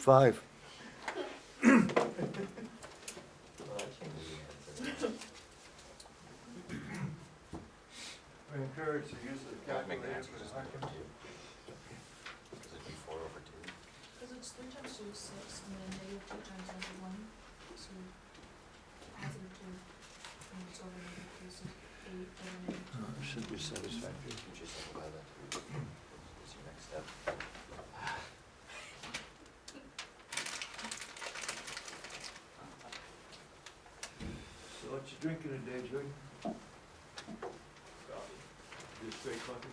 5. We encourage the use of Yeah, I'd make the calculators answer for just hockey. number 2. Because it'd be 4/2. Because it's 3 times 2 is 6, and then negative 2 times negative 1, so positive 2, and it's over negative 3, so 8 over negative 2. Should be satisfactory. You should simplify that too. What's your next step? So what you drinking today, Jordan? Just straight coffee?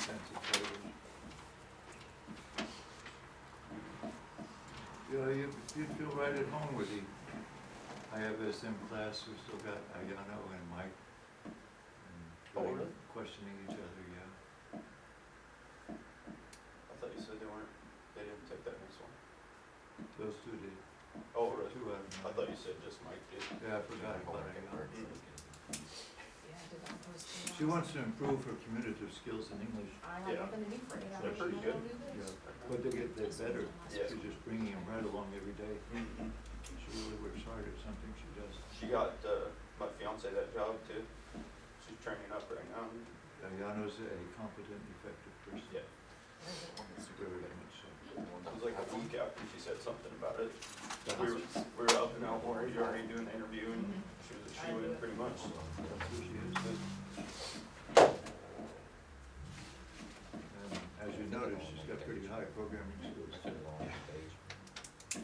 Fancy flavors. You feel right at home with the IFSM class. We still got Ayano and Mike. And Oh, really? questioning each other, yeah. I thought you said they didn't take that next one. Those two did. Oh, really? Two out of I them. thought you said just Mike did. Yeah, I forgot about Homework and Ayano. work, so we can- Yeah, I did that first thing. She wants to improve her communicative skills in English. I Yeah. have nothing to do for it. They're pretty good. Yeah, but they get better. Yeah. She's just bringing them right along every day. Mhm. She really works hard at something she does. She got my fiance that job too. She's training up right now. Ayano's a competent, effective person. Yeah. Very much so. It was like a week after she said something about it. We were up and out more. You're already doing the interview and she was a shoe-in pretty much. That's who she is. And as you notice, she's got pretty high programming skills too. Along the page. So,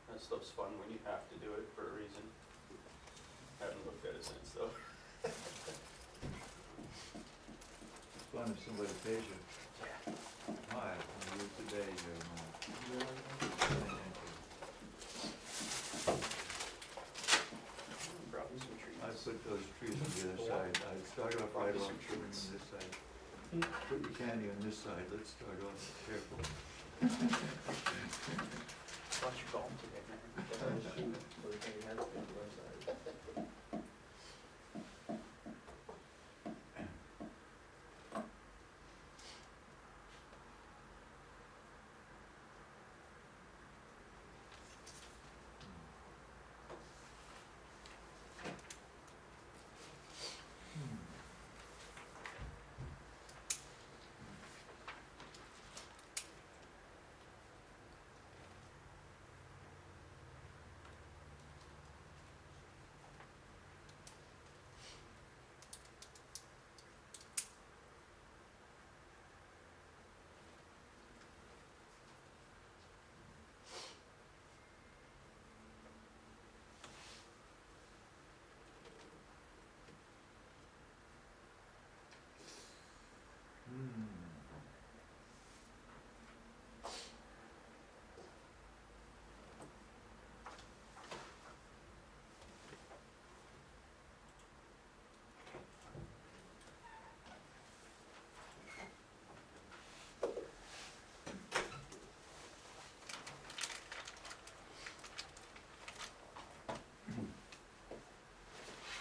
That stuff's fun when you have to do it for a reason. Haven't looked at it since though. It's fun if somebody pays you. Hi, how are you today, Jeremiah? Brought me some treats. I put those trees on the other side. I started off right along, put them on this side. Put your candy on this side. Let's start off careful. Watch your golf today, man.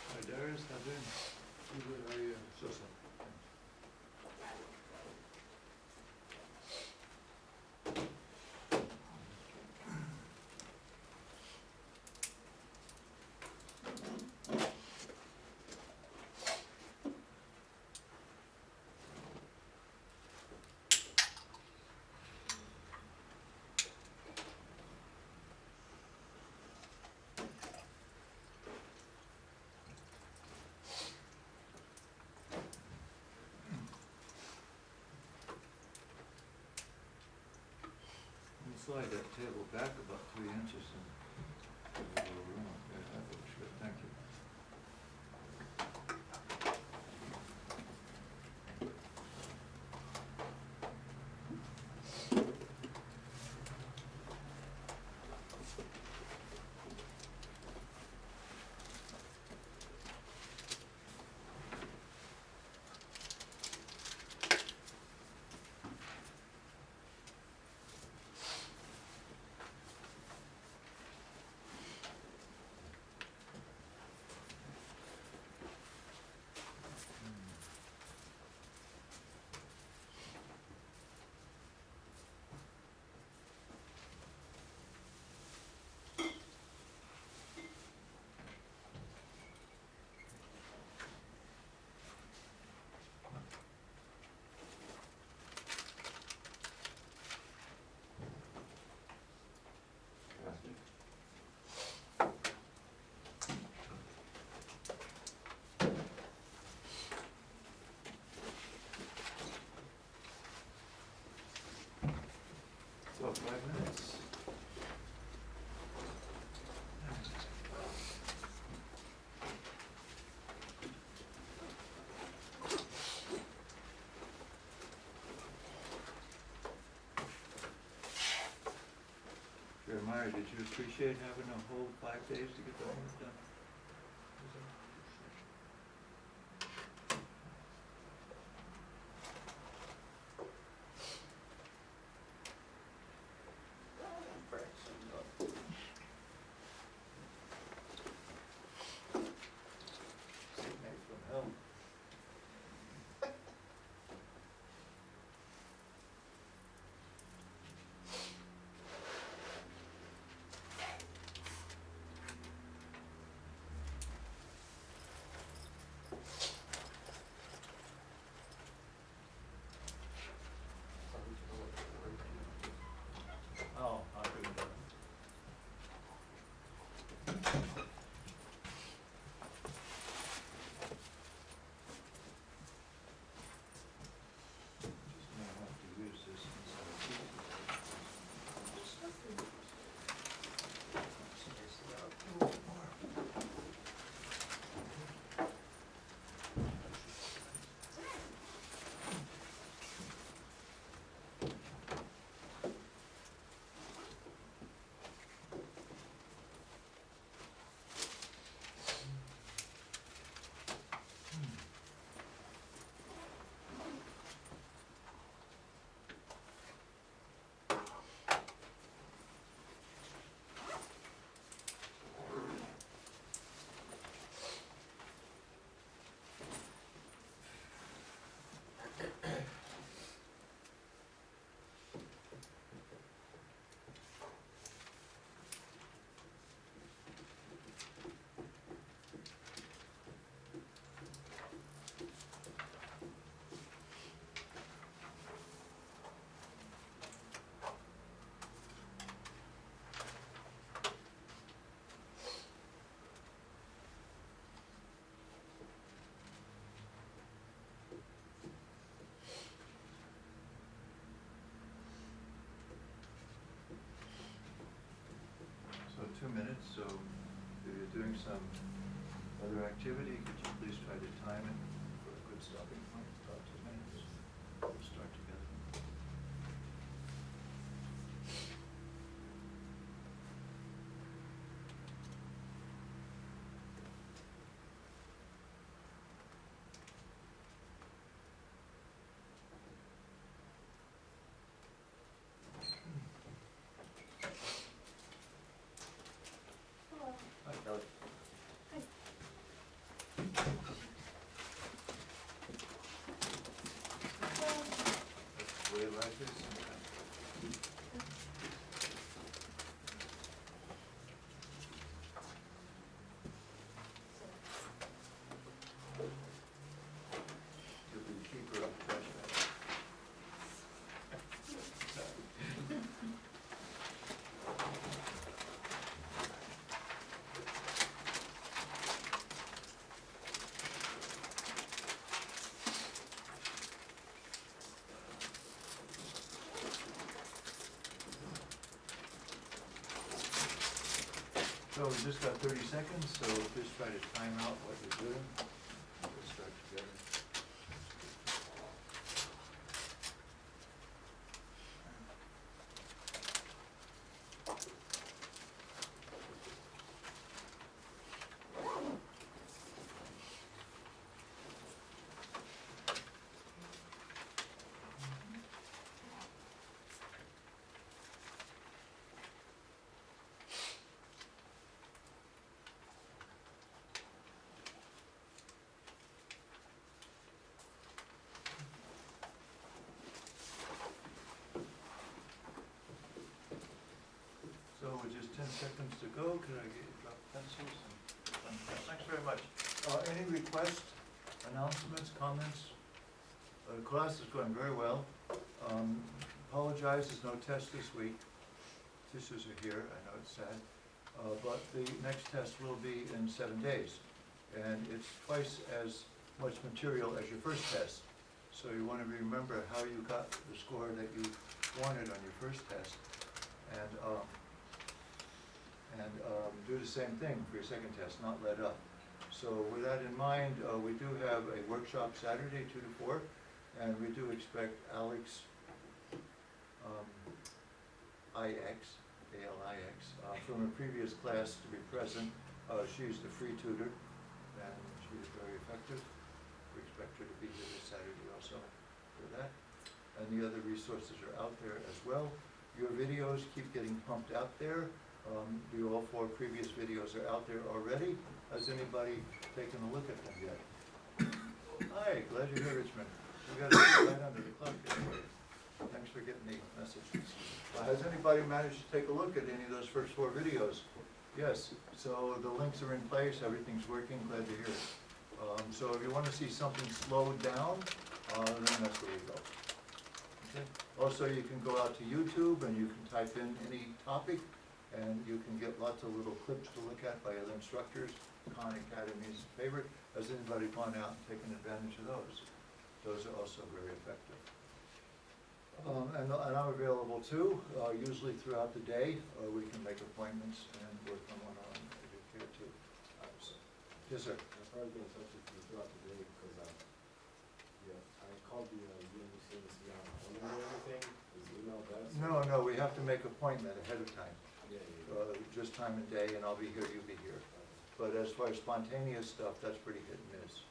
Hi, Darius, how been? Good, how are you? So. Slide that table back about 3 inches and give a little room. Yeah, that looks good, thank you. Meyer, did you appreciate having a whole 5 days to get the homework done? Practicing, but Save me from hell. Oh, I'll do that. Just may have to use this inside. Space it out a little more. So 2 minutes, so if you're doing some other activity, could you please try to time it for a good stopping point, about 2 minutes? We'll start together. Hi, Kelly. That's the way life is sometimes. You'll be the keeper of the trash bag. Sorry. So we just got 30 seconds, so just try to time out what you're doing. We'll start together. So with just 10 seconds to go, could I get you to drop pencils and thanks very much. Any requests, announcements, comments? Class is going very well. Apologize, there's no test this week. Tissues are here, I know it's sad. But the next test will be in 7 days. And it's twice as much material as your first test. So you want to remember how you got the score that you wanted on your first test. And do the same thing for your second test, not let up. So with that in mind, we do have a workshop Saturday, 2 to 4, and we do expect Alex IX A-L-I-X, from a previous class to be present. She's the free tutor, and she is very effective. We expect her to be here this Saturday also for that. And the other resources are out there as well. Your videos keep getting pumped out there. All 4 previous videos are out there already. Has anybody taken a look at them yet? Hi, glad you're here, Richmond. We got a seat right under the clock there. Thanks for getting the message. Has anybody managed to take a look at any of those first 4 videos? Yes, so the links are in place, everything's working, glad to hear it. So if you want to see something slowed down, then that's where you go. Okay. Also, you can go out to YouTube and you can type in any topic, and you can get lots of little clips to look at by other instructors. Khan Academy's favorite. Has anybody gone out and taken advantage of those? Those are also very effective. And I'm available too, usually throughout the day. We can make appointments and work on one-on-one if you care to. Yes, sir. I've probably been in touch with you throughout the day because I called the UMBC to see how I'm doing anything. Is email best? No, we have to make appointment ahead of time. Yeah. Just time and day, and I'll be here, you'll be here. But as far as spontaneous stuff, that's pretty hit and miss.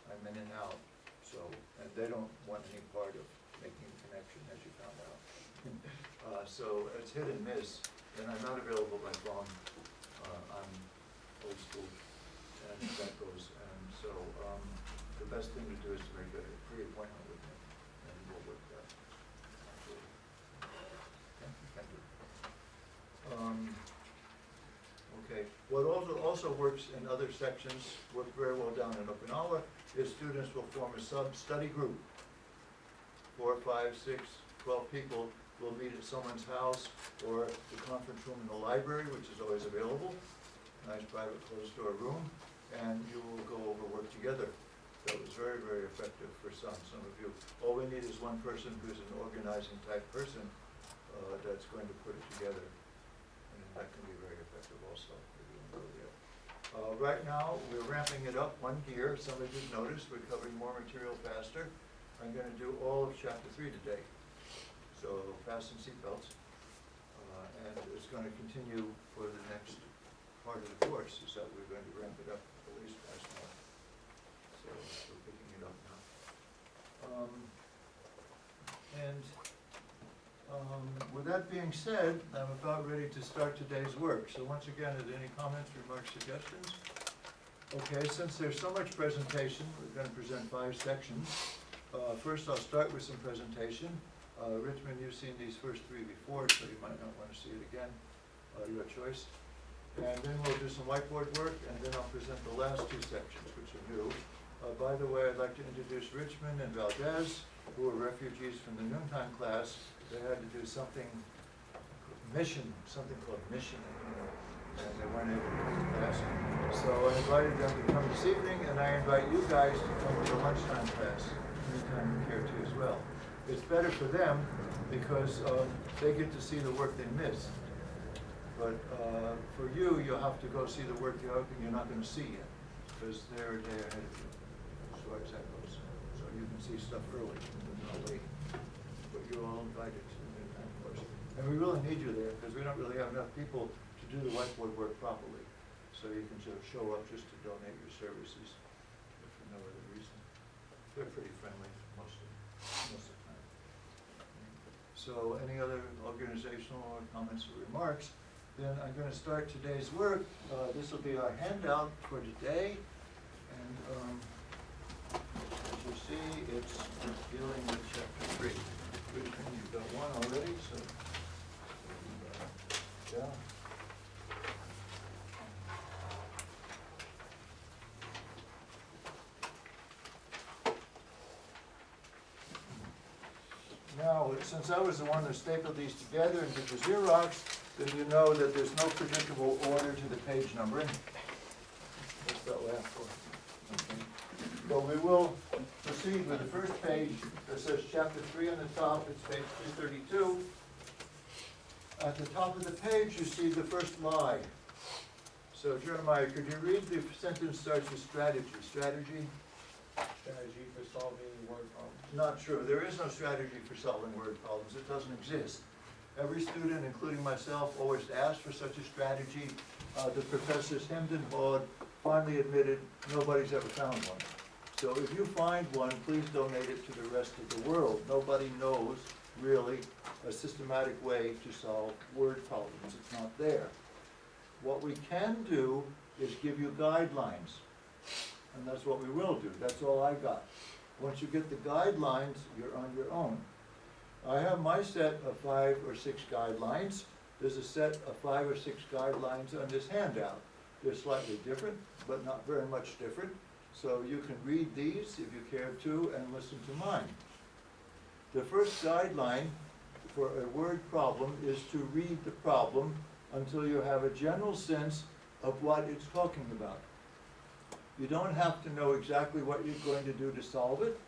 I'm in and out, so, and they don't want any part of making a connection, as you found out. So it's hit and miss, and I'm not available by phone. I'm old school, and that goes, and so, the best thing to do is to make a pre-appointment with me, and we'll work that. Thank you. Okay, what also works in other sections, worked very well down in Okinawa, is students will form a sub-study group. 4, 5, 6, 12 people will meet at someone's house or the conference room in the library, which is always available. Nice private closed-door room, and you will go over work together. That was very, very effective for some of you. All we need is one person who's an organizing type person that's going to put it together. And that can be very effective also, if you want to go there. Right now, we're ramping it up 1 gear. Some of you noticed we're covering more material faster. I'm going to do all of chapter 3 today. So fasten seatbelts. And it's going to continue for the next part of the course, is that we're going to ramp it up at least twice more. So we're picking it up now. With that being said, I'm about ready to start today's work. So once again, are there any comments, remarks, suggestions? Okay, since there's so much presentation, we're going to present 5 sections. First, I'll start with some presentation. Richmond, you've seen these first 3 before, so you might not want to see it again. Your choice. And then we'll do some whiteboard work, and then I'll present the last 2 sections, which are new. By the way, I'd like to introduce Richmond and Valdez, who are refugees from the noontime class. They had to do something called mission, and they weren't able to come to class. So I invited them to come this evening, and I invite you guys to come to the lunchtime class, anytime you care to as well. It's better for them because they get to see the work they missed. But for you, you'll have to go see the work you're hoping you're not going to see yet, because they're a day ahead of you, as far as that goes. So you can see stuff early, not late. But you're all invited to the noontime course. And we really need you there, because we don't really have enough people to do the whiteboard work properly. So you can sort of show up just to donate your services, if for no other reason. They're pretty friendly, most of the time. So any other organizational comments or remarks? Then I'm going to start today's work. This will be our handout for today. And as you see, it's dealing with chapter 3. You've got one already, so yeah. Now, since I was the one that stapled these together and did the Xerox, then you know that there's no predictable order to the page numbering. What's that laugh for? Okay. But we will proceed with the first page that says chapter 3 on the top. It's page 232. At the top of the page, you see the first lie. So Jeremiah, could you read the sentence starts with strategy? Strategy? Strategy for solving word problems. Not true. There is no strategy for solving word problems. It doesn't exist. Every student, including myself, always asked for such a strategy. The professors hemmed and hawed, finally admitted nobody's ever found one. So if you find one, please donate it to the rest of the world. Nobody knows really a systematic way to solve word problems. It's not there. What we can do is give you guidelines, and that's what we will do. That's all I got. Once you get the guidelines, you're on your own. I have my set of 5 or 6 guidelines. There's a set of 5 or 6 guidelines on this handout. They're slightly different, but not very much different. So you can read these if you care to and listen to mine. The first guideline for a word problem is to read the problem until you have a general sense of what it's talking about. You don't have to know exactly what you're going to do to solve it.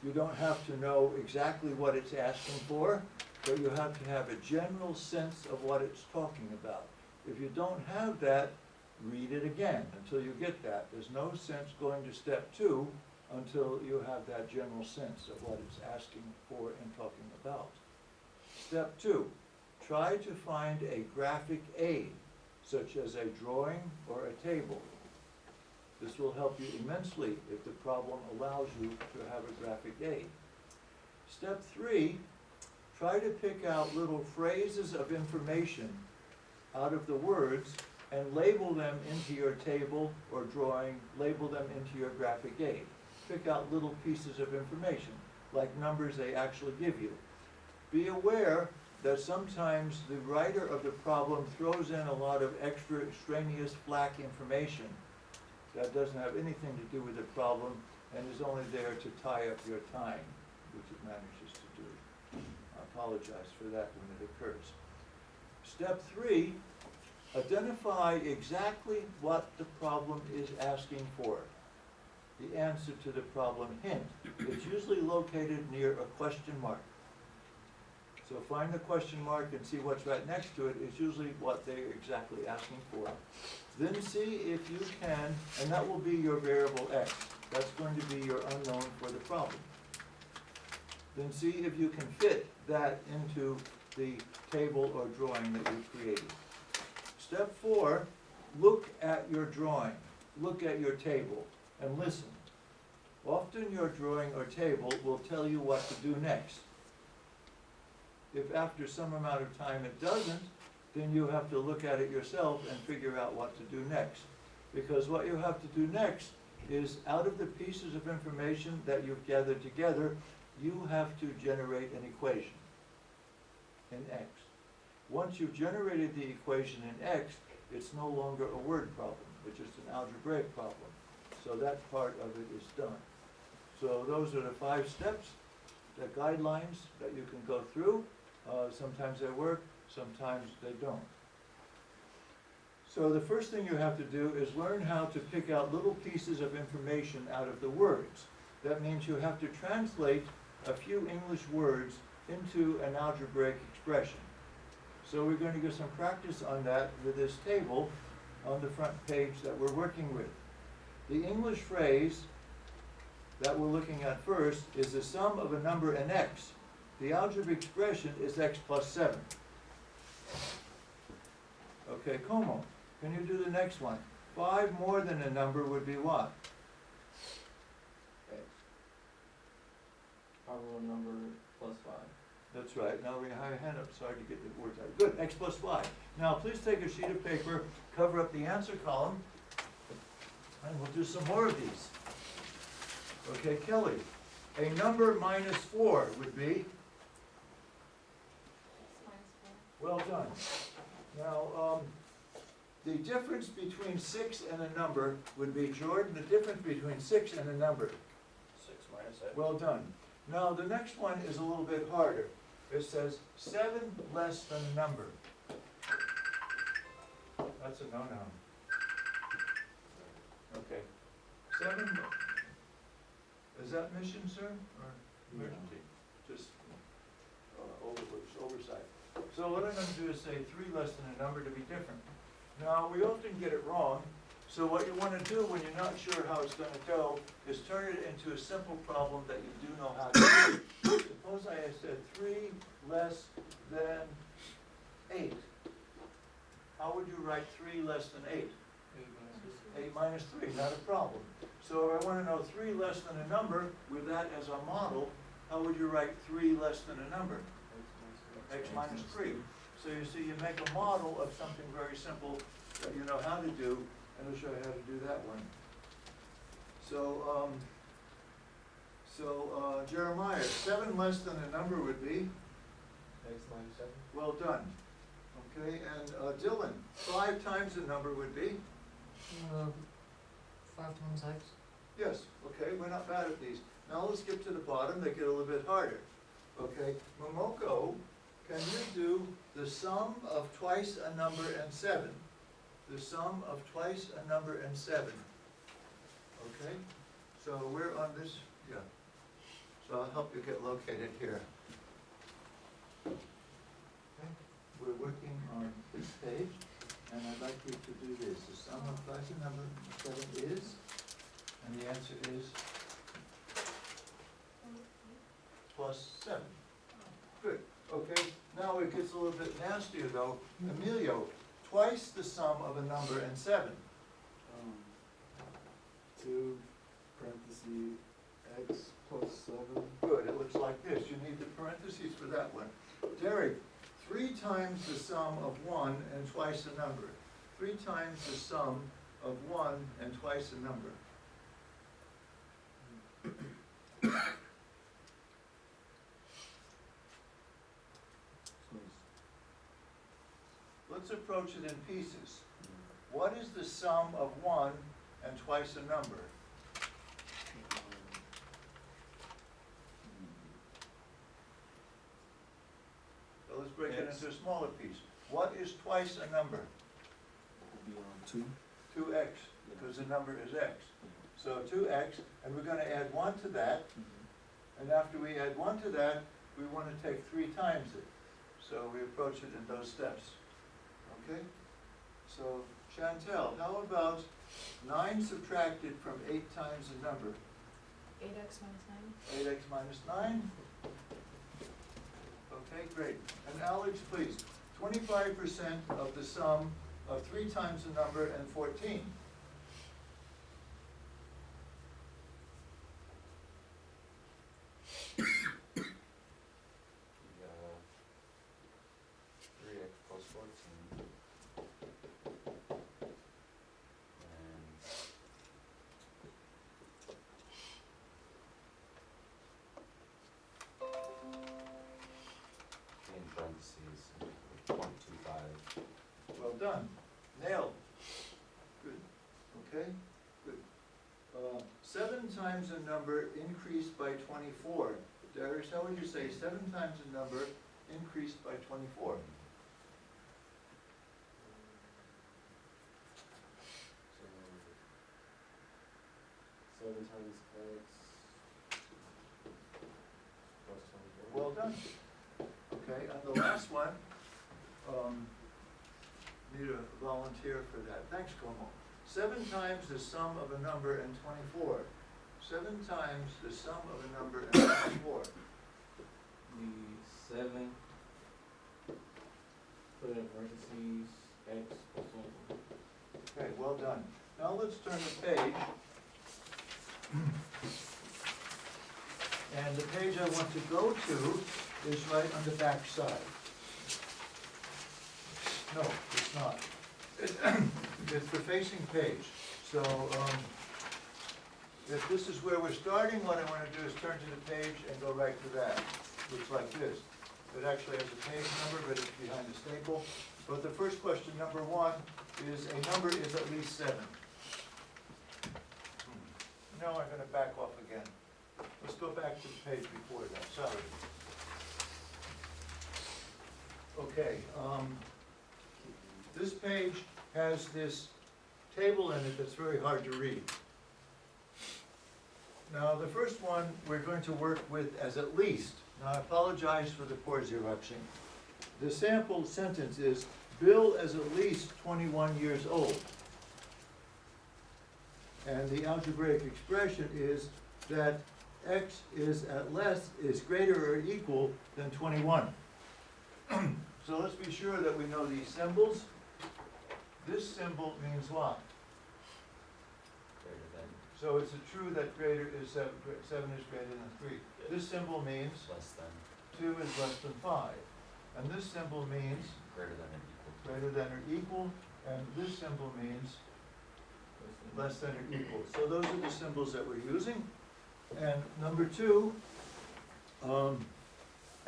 You don't have to know exactly what it's asking for, but you have to have a general sense of what it's talking about. If you don't have that, read it again until you get that. There's no sense going to step 2 until you have that general sense of what it's asking for and talking about. Step 2, try to find a graphic aid, such as a drawing or a table. This will help you immensely if the problem allows you to have a graphic aid. Step 3, try to pick out little phrases of information out of the words and label them into your table or drawing, label them into your graphic aid. Pick out little pieces of information, like numbers they actually give you. Be aware that sometimes the writer of the problem throws in a lot of extra extraneous black information that doesn't have anything to do with the problem and is only there to tie up your time, which it manages to do. I apologize for that when it occurs. Step 3, identify exactly what the problem is asking for. The answer to the problem hint. It's usually located near a question mark. So find the question mark and see what's right next to it. It's usually what they're exactly asking for. Then see if you can, and that will be your variable x. That's going to be your unknown for the problem. Then see if you can fit that into the table or drawing that you created. Step 4, look at your drawing, look at your table, and listen. Often your drawing or table will tell you what to do next. If after some amount of time it doesn't, then you have to look at it yourself and figure out what to do next. Because what you have to do next is, out of the pieces of information that you've gathered together, you have to generate an equation in x. Once you've generated the equation in x, it's no longer a word problem, it's just an algebraic problem. So that part of it is done. So those are the 5 steps, the guidelines that you can go through. Sometimes they work, sometimes they don't. So the first thing you have to do is learn how to pick out little pieces of information out of the words. That means you have to translate a few English words into an algebraic expression. So we're going to get some practice on that with this table on the front page that we're working with. The English phrase that we're looking at first is the sum of a number and x. The algebraic expression is x plus 7. Okay, Como, can you do the next one? 5 more than a number would be what? Probable number plus 5. That's right. Now we have a hand up, sorry to get the words out. Good, x plus 5. Now please take a sheet of paper, cover up the answer column, and we'll do some more of these. Okay, Kelly, a number minus 4 would be? Well done. Now, the difference between 6 and a number would be, Jordan, the difference between 6 and a number. 6 minus x. Well done. Now, the next one is a little bit harder. It says 7 less than a number. That's a no-no. Okay. 7, is that mission, sir, or emergency? Just oversight. So what I'm going to do is say 3 less than a number to be different. Now, we often get it wrong, so what you want to do when you're not sure how it's going to go is turn it into a simple problem that you do know how to do. Suppose I had said 3 less than 8. How would you write 3 less than 8? 8 minus 3, not a problem. So if I want to know 3 less than a number, with that as a model, how would you write 3 less than a number? X minus 3. So you see, you make a model of something very simple that you know how to do, and I'll show you how to do that one. So, Jeremiah, 7 less than a number would be? X minus 7? Well done. Okay, and Dylan, 5 times a number would be? 5 times X. Yes, okay, we're not bad at these. Now let's get to the bottom, they get a little bit harder. Okay, Momoko, can you do the sum of twice a number and 7? The sum of twice a number and 7. Okay, so we're on this, yeah. So I'll help you get located here. Okay. We're working on this page, and I'd like you to do this. The sum of twice a number and 7 is, and the answer is plus 7. Good. Okay, now it gets a little bit nastier though. Emilio, twice the sum of a number and 7. 2 parentheses x plus 7. Good, it looks like this. You need the parentheses for that one. Derek, 3 times the sum of 1 and twice a number. 3 times the sum of 1 and twice a number. Let's approach it in pieces. What is the sum of 1 and twice a number? So let's break it X. into a smaller piece. What is twice a number? It would be 2. 2x, because the number is x. So 2x, and we're going to add 1 to that, and after we add 1 to that, we want to take 3 times it. So we approach it in those steps. Okay? So Chantel, how about 9 subtracted from 8 times a number? 8x minus 9. 8x minus 9. Okay, great. And Alex, please, 25% of the sum of 3 times a number and 14. The, 3x plus 14. And in parentheses, 0.25. Well done. Nailed. Good. Okay, good. 7 times a number increased by 24. Darius, how would you say 7 times a number increased by 24? So 7 times x plus 24. Well done. Okay, and the last one, need a volunteer for that. Thanks, Como. 7 times the sum of a number and 24. 7 times the sum of a number and 24. The 7, put in parentheses, x plus 1. Okay, well done. Now let's turn the page. And the page I want to go to is right on the back side. No, it's not. It's the facing page. So, if this is where we're starting, what I want to do is turn to the page and go right to that. Looks like this. It actually has a page number, but it's behind the staple. But the first question, number 1, is a number is at least 7. Now I'm going to back off again. Let's go back to the page before that, sorry. Okay, this page has this table in it that's very hard to read. Now, the first one we're going to work with as at least. Now, I apologize for the poor xeroxing. The sample sentence is, Bill is at least 21 years old. And the algebraic expression is that x is greater or equal than 21. So let's be sure that we know these symbols. This symbol means what? Greater than, So it's true that greater is seven is greater than 3. This symbol means less than, 2 is less than 5. And this symbol means greater than or equal to. greater than or equal, and this symbol means less than or equal. So those are the symbols that we're using. And number 2,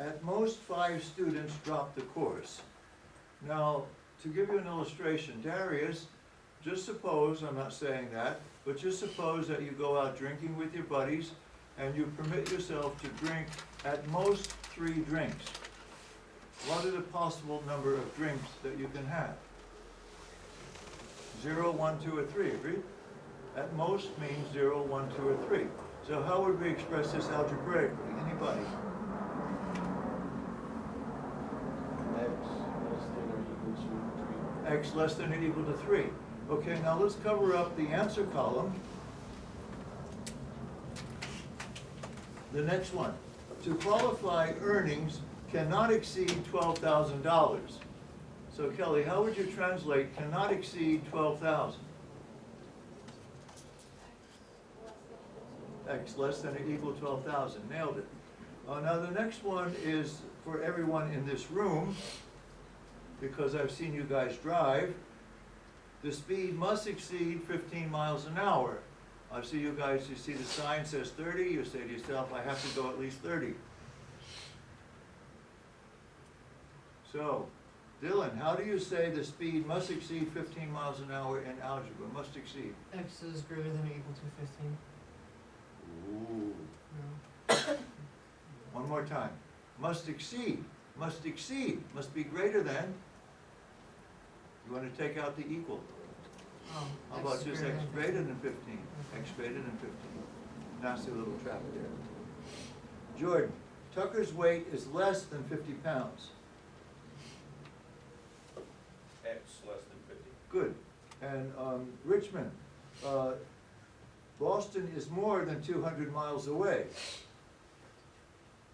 at most 5 students drop the course. Now, to give you an illustration, Darius, just suppose, I'm not saying that, but just suppose that you go out drinking with your buddies and you permit yourself to drink at most 3 drinks. What are the possible number of drinks that you can have? 0, 1, 2, or 3, agreed? At most means 0, 1, 2, or 3. So how would we express this algebraically? Anybody? X less than or equal to 3. X less than or equal to 3. Okay, now let's cover up the answer column. The next one. To qualify, earnings cannot exceed $12,000. So Kelly, how would you translate cannot exceed 12,000? X less than or equal to 12,000. Nailed it. Now the next one is for everyone in this room, because I've seen you guys drive. The speed must exceed 15 miles an hour. I see you guys, you see the sign says 30, you say to yourself, I have to go at least 30. So, Dylan, how do you say the speed must exceed 15 miles an hour in algebra? Must exceed. X is greater than or equal to 15. Ooh. No. One more time. Must exceed. Must exceed. Must be greater than. You want to take out the equal. Oh, How about X just greater X than greater 15. than 15? X greater than 15. Nasty little trap there. Jordan, Tucker's weight is less than 50 pounds. X less than 50. Good. And Richmond, Boston is more than 200 miles away.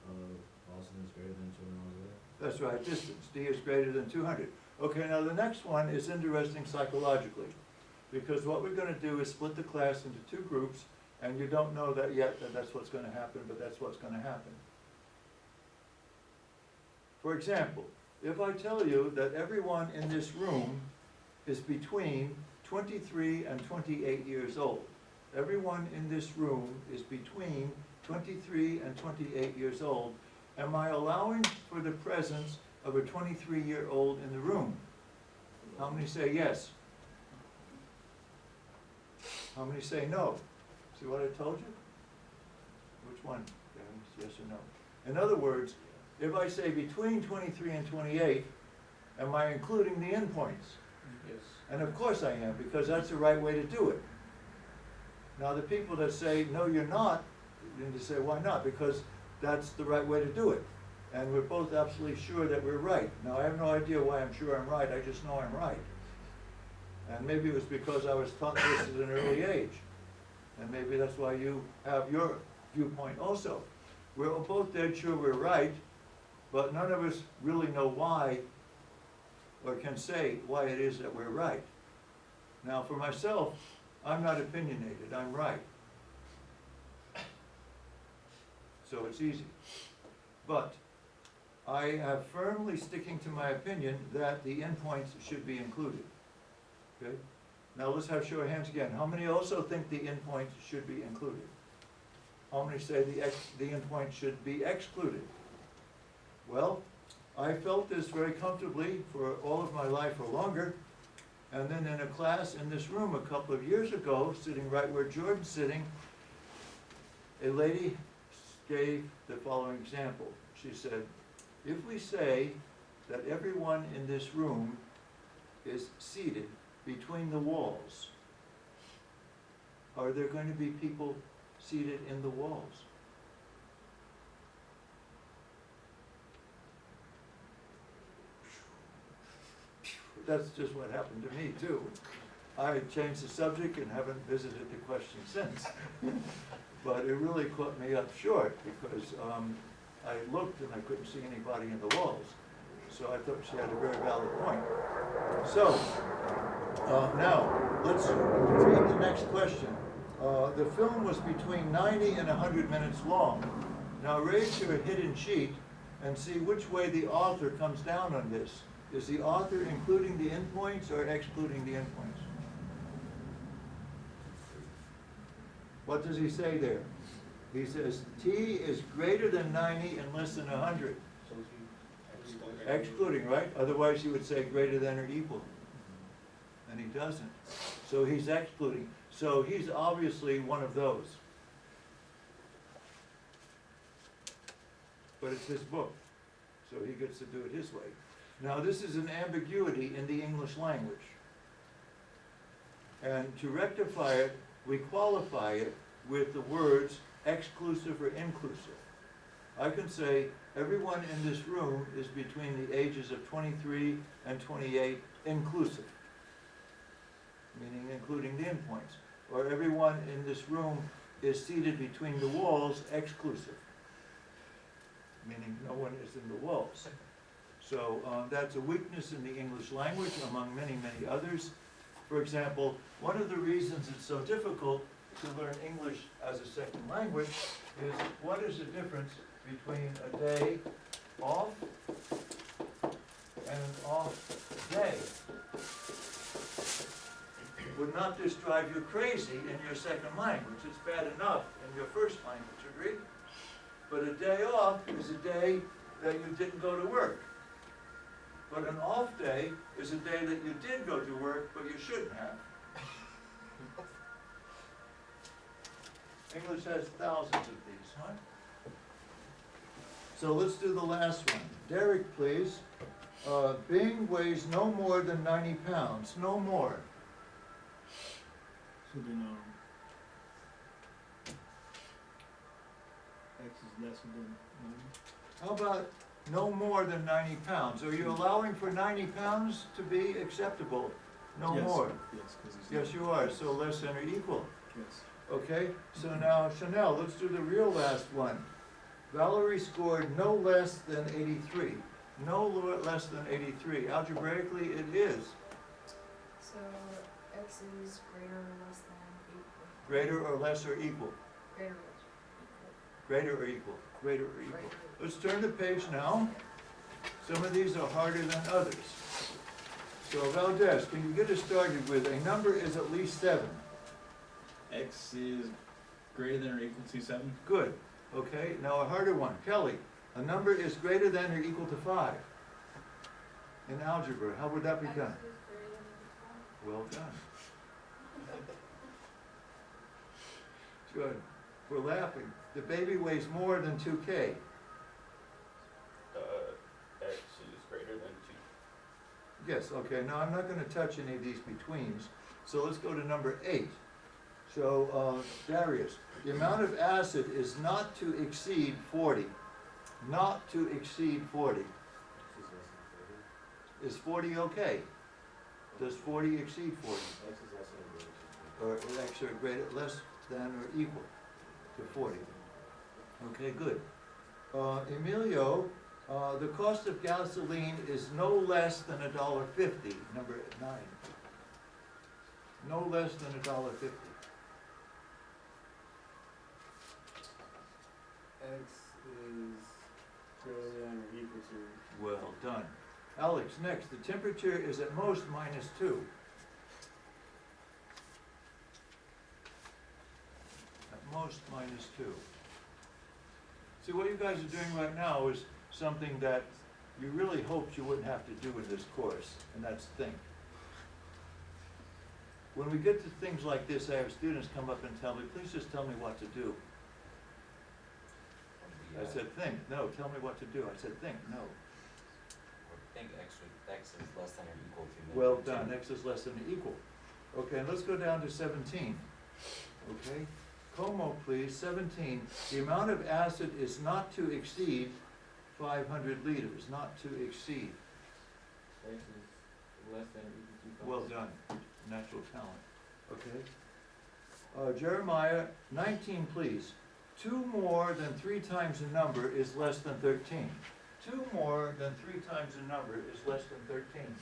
Boston is greater than 2 miles away. That's right, distance. D is greater than 200. Okay, now the next one is interesting psychologically, because what we're going to do is split the class into 2 groups, and you don't know that yet, that that's what's going to happen, but that's what's going to happen. For example, if I tell you that everyone in this room is between 23 and 28 years old, everyone in this room is between 23 and 28 years old, am I allowing for the presence of a 23-year-old in the room? How many say yes? How many say no? See what I told you? Which one? Yes or no? In other words, if I say between 23 and 28, am I including the endpoints? Yes. And of course I am, because that's the right way to do it. Now the people that say, no, you're not, you need to say, why not? Because that's the right way to do it. And we're both absolutely sure that we're right. Now, I have no idea why I'm sure I'm right, I just know I'm right. And maybe it was because I was taught this at an early age. And maybe that's why you have your viewpoint also. We're both dead sure we're right, but none of us really know why or can say why it is that we're right. Now, for myself, I'm not opinionated, I'm right. So it's easy. But I have firmly sticking to my opinion that the endpoints should be included. Okay? Now let's have show of hands again. How many also think the endpoints should be included? How many say the endpoint should be excluded? Well, I felt this very comfortably for all of my life or longer. And then in a class in this room a couple of years ago, sitting right where Jordan's sitting, a lady gave the following example. She said, if we say that everyone in this room is seated between the walls, are there going to be people seated in the walls? That's just what happened to me too. I changed the subject and haven't visited the question since. But it really caught me up short because I looked and I couldn't see anybody in the walls. So I thought she had a very valid point. So, now, let's read the next question. The film was between 90 and 100 minutes long. Now raise your hidden sheet and see which way the author comes down on this. Is the author including the endpoints or excluding the endpoints? What does he say there? He says T is greater than 90 and less than 100. So he Excluding, right? Otherwise he would say greater than or equal. And he doesn't. So he's excluding. So he's obviously one of those. But it's his book, so he gets to do it his way. Now this is an ambiguity in the English language. And to rectify it, we qualify it with the words exclusive or inclusive. I can say everyone in this room is between the ages of 23 and 28 inclusive, meaning including the endpoints. Or everyone in this room is seated between the walls exclusive, meaning no one is in the walls. So that's a weakness in the English language among many, many others. For example, one of the reasons it's so difficult to learn English as a second language is what is the difference between a day off and an off day? Would not this drive you crazy in your second language? It's bad enough in your first language, agreed? But a day off is a day that you didn't go to work. But an off day is a day that you did go to work, but you shouldn't have. English has thousands of these, huh? So let's do the last one. Derek, please. Bing weighs no more than 90 pounds, no more. So then, X is lesser than 90? How about no more than 90 pounds? Are you allowing for 90 pounds to be acceptable? No Yes, more? Yes, because he's. Yes, you are, so less than or equal. Yes. Okay, so now Chanel, let's do the real last one. Valerie scored no less than 83. No less than 83. Algebraically, it is So X is greater or less than equal. greater or less or equal. Greater or Greater or equal. Greater or equal. Greater. Let's turn the page now. Some of these are harder than others. So Valdez, can you get us started with a number is at least 7? X is greater than or equal to 7? Good. Okay, now a harder one. Kelly, a number is greater than or equal to 5. In algebra, how would that be done? Well done. Good. We're laughing. The baby weighs more than 2K. X is greater than 2. Yes, okay, now I'm not gonna touch any of these betweens, so let's go to number 8. So, Darius, the amount of acid is not to exceed 40. Not to exceed 40. X is less than 40. Is 40 okay? Does 40 exceed 40? X is less than or greater than 40. Or X are greater, less than or equal to 40? Okay, good. Emilio, the cost of gasoline is no less than $1.50, number 9. No less than $1.50. X is greater than or equal to. Well done. Alex, next, the temperature is at most -2. At most -2. See, what you guys are doing right now is something that you really hoped you wouldn't have to do in this course, and that's think. When we get to things like this, I have students come up and tell me, please just tell me what to do. I said, think. No, tell me what to do. I said, think. No. I think X is less than or equal to. Well done, X is less than or equal. Okay, let's go down to 17. Okay, Como, please, 17. The amount of acid is not to exceed 500 liters, not to exceed. X is less than or equal to. Well done, natural talent. Okay. Jeremiah, 19, please. 2 more than 3 times a number is less than 13. 2 more than 3 times a number is less than 13.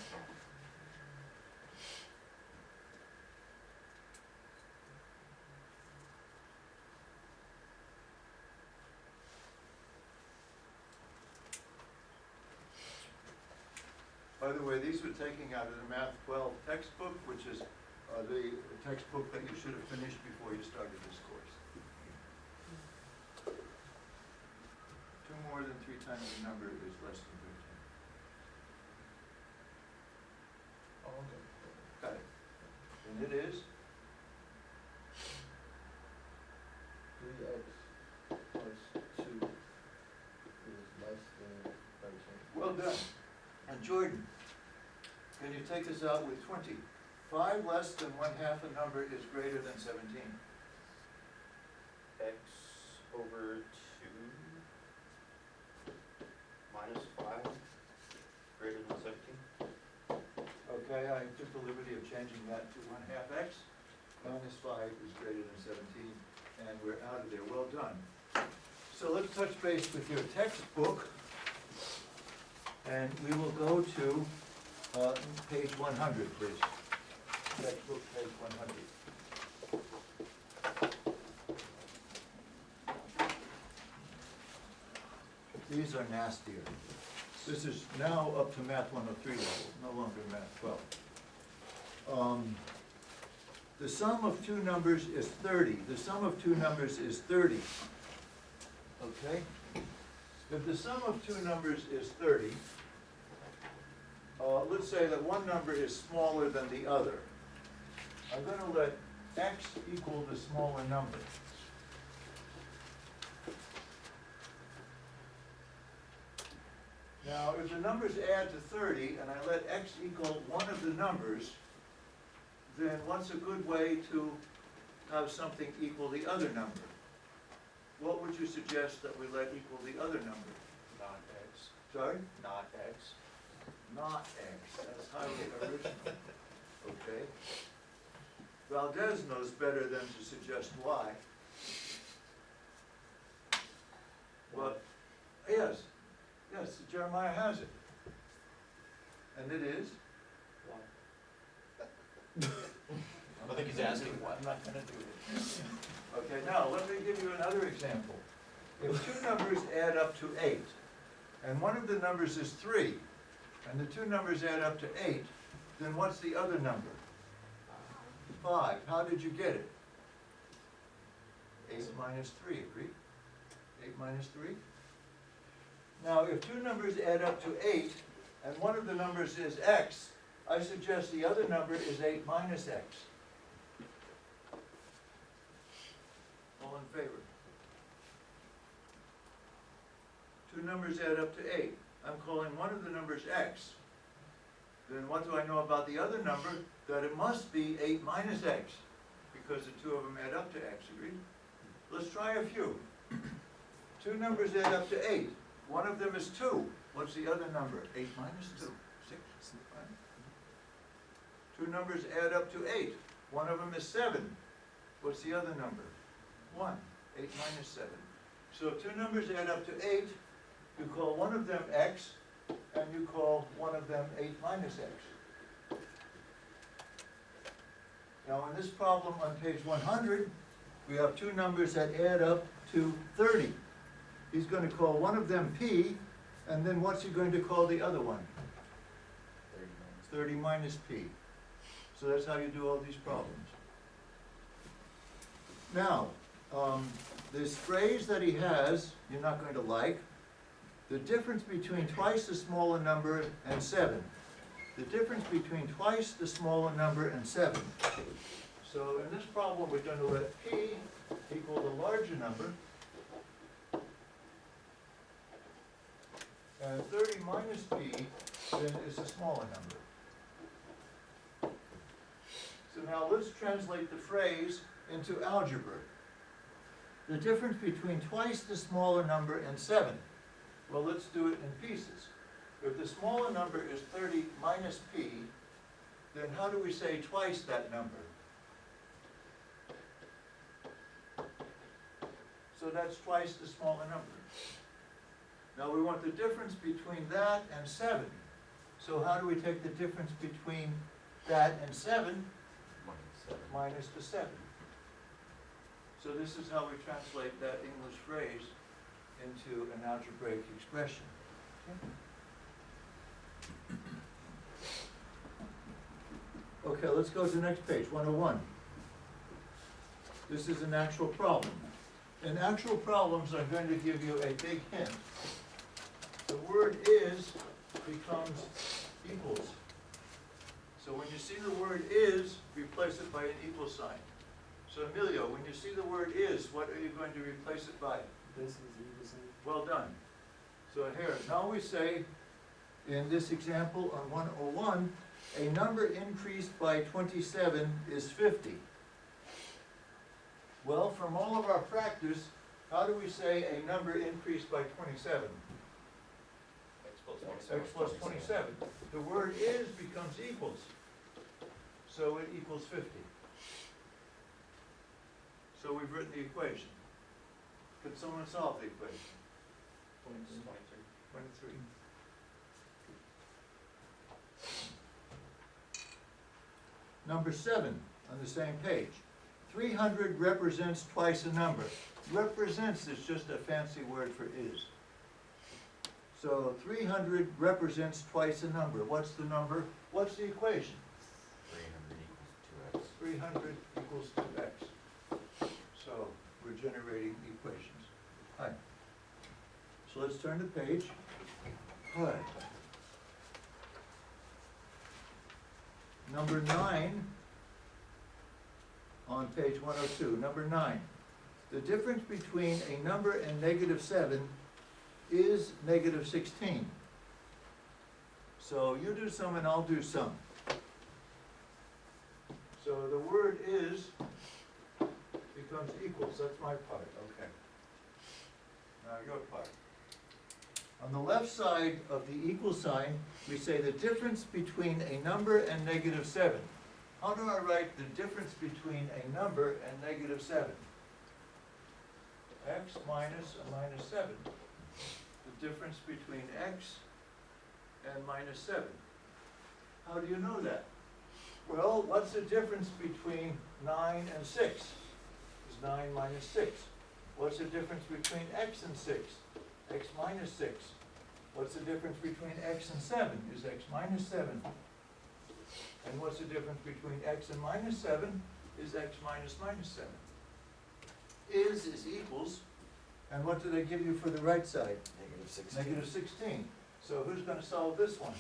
By the way, these were taken out of the Math 12 textbook, which is the textbook that you should have finished before you started this course. 2 more than 3 times the number is less than 13. Oh, okay. Got it. And it is? 3x plus 2 is less than 13. Well done. And Jordan, can you take us out with 20? 5 less than 1/2 a number is greater than 17. X over 2 minus 5 greater than 17. Okay, I took the liberty of changing that to 1/2 x. Minus 5 is greater than 17, and we're out of there. Well done. So let's touch base with your textbook, and we will go to page 100, please. Textbook, page 100. These are nastier. This is now up to Math 103 level, no longer Math 12. The sum of 2 numbers is 30. The sum of 2 numbers is 30. Okay? If the sum of 2 numbers is 30, let's say that one number is smaller than the other. I'm going to let x equal the smaller number. Now, if the numbers add to 30 and I let x equal one of the numbers, then what's a good way to have something equal the other number? What would you suggest that we let equal the other number? Not X. Sorry? Not X. Not x. That's highly original. Okay. Valdez knows better than to suggest y. But, yes, yes, Jeremiah has it. And it is? I don't think he's asking what. I'm not gonna do it. Okay, now, let me give you another example. If 2 numbers add up to 8, and one of the numbers is 3, and the 2 numbers add up to 8, then what's the other number? 5. How did you get it? 8 minus 3, agree? 8 minus 3? Now, if 2 numbers add up to 8, and one of the numbers is x, I suggest the other number is 8 minus x. All in favor? 2 numbers add up to 8. I'm calling one of the numbers x. Then what do I know about the other number? That it must be 8 minus x, because the 2 of them add up to x, agreed? Let's try a few. 2 numbers add up to 8. One of them is 2. What's the other number? 8 minus 2, 6. Right? 2 numbers add up to 8. One of them is 7. What's the other number? 1. 8 minus 7. So if 2 numbers add up to 8, you call one of them x, and you call one of them 8 minus x. Now in this problem on page 100, we have 2 numbers that add up to 30. He's going to call one of them p, and then what's he going to call the other one? 30 minus p. So that's how you do all these problems. Now, this phrase that he has, you're not going to like. The difference between twice the smaller number and 7. The difference between twice the smaller number and 7. So in this problem, we're going to let p equal the larger number. And 30 minus p then is a smaller number. So now let's translate the phrase into algebra. The difference between twice the smaller number and 7. Well, let's do it in pieces. If the smaller number is 30 minus p, then how do we say twice that number? So that's twice the smaller number. Now we want the difference between that and 7. So how do we take the difference between that and 7? Minus the 7. So this is how we translate that English phrase into an algebraic expression. Okay, let's go to the next page, 101. This is an actual problem. In actual problems, I'm going to give you a big hint. The word is becomes equals. So when you see the word is, replace it by an equal sign. So Emilio, when you see the word is, what are you going to replace it by? This is equal sign. Well done. So here, now we say, in this example on 101, a number increased by 27 is 50. Well, from all of our practice, how do we say a number increased by 27? X plus 27. The word is becomes equals. So it equals 50. So we've written the equation. Could someone solve the equation? 23. Number 7 on the same page. 300 represents twice a number. Represents is just a fancy word for is. So 300 represents twice a number. What's the number? What's the equation? 300 equals 2x. So we're generating equations. Hi. So let's turn the page. Hi. Number 9 on page 102. Number 9. The difference between a number and negative 7 is negative 16. So you do some and I'll do some. So the word is becomes equals. That's my part. Okay. Now your part. On the left side of the equal sign, we say the difference between a number and negative 7. How do I write the difference between a number and negative 7? X minus a minus 7. The difference between x and minus 7. How do you know that? Well, what's the difference between 9 and 6? It's 9 minus 6. What's the difference between x and 6? X minus 6. What's the difference between x and 7? Is x minus 7. And what's the difference between x and minus 7? Is x minus minus 7. Is equals. And what do they give you for the right side? Negative 16. Negative 16. So who's going to solve this one?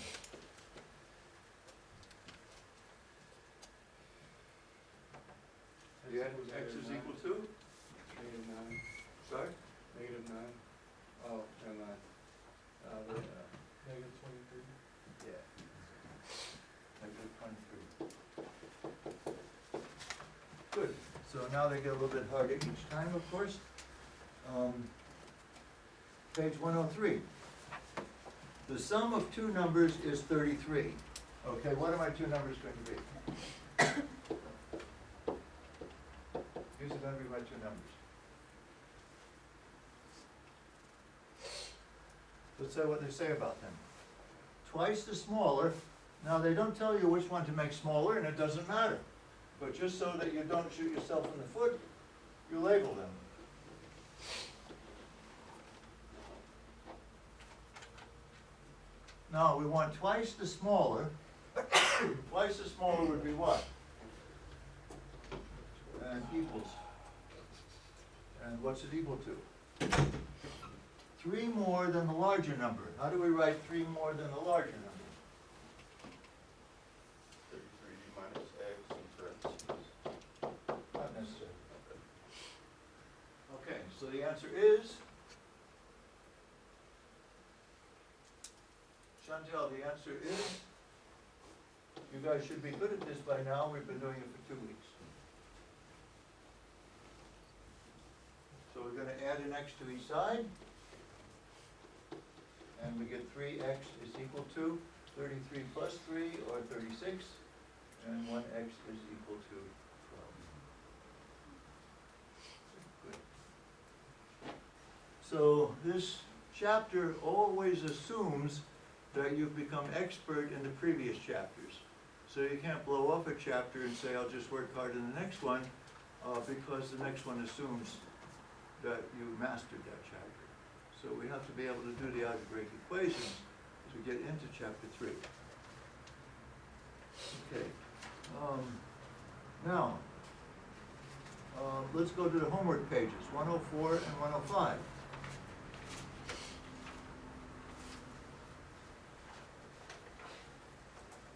Yeah, x is equal to? Negative 9. Sorry? Negative 9. Oh, never mind. Negative 23. Yeah. Negative 23. Good. So now they get a little bit harder each time, of course. Page 103. The sum of two numbers is 33. Okay, what are my two numbers going to be? These are going to be my two numbers. Let's say what they say about them. Twice the smaller. Now they don't tell you which one to make smaller, and it doesn't matter. But just so that you don't shoot yourself in the foot, you label them. Now we want twice the smaller. Twice the smaller would be what? And equals. And what's it equal to? 3 more than the larger number. How do we write 3 more than the larger number? 33 minus x in parentheses. Not necessarily. Okay, so the answer is? Chantel, the answer is? You guys should be good at this by now. We've been doing it for 2 weeks. So we're going to add an x to each side. And we get 3x is equal to 33 plus 3, or 36. And 1x is equal to 12. Good. So this chapter always assumes that you've become expert in the previous chapters. So you can't blow off a chapter and say, I'll just work hard in the next one, because the next one assumes that you mastered that chapter. So we have to be able to do the algebraic equations to get into chapter 3. Okay. Now, let's go to the homework pages, 104 and 105.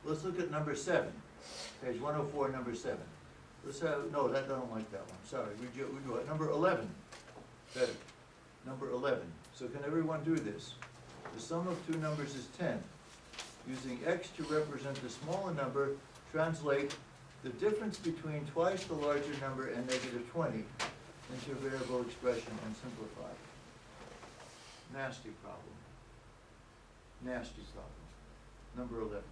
Let's look at number 7, page 104, number 7. Let's have, no, I don't like that one, sorry, we do it, number 11, better, number 11. So can everyone do this? The sum of two numbers is 10. Using x to represent the smaller number, translate the difference between twice the larger number and negative 20 into a variable expression and simplify. Nasty problem. Nasty problem. Number 11.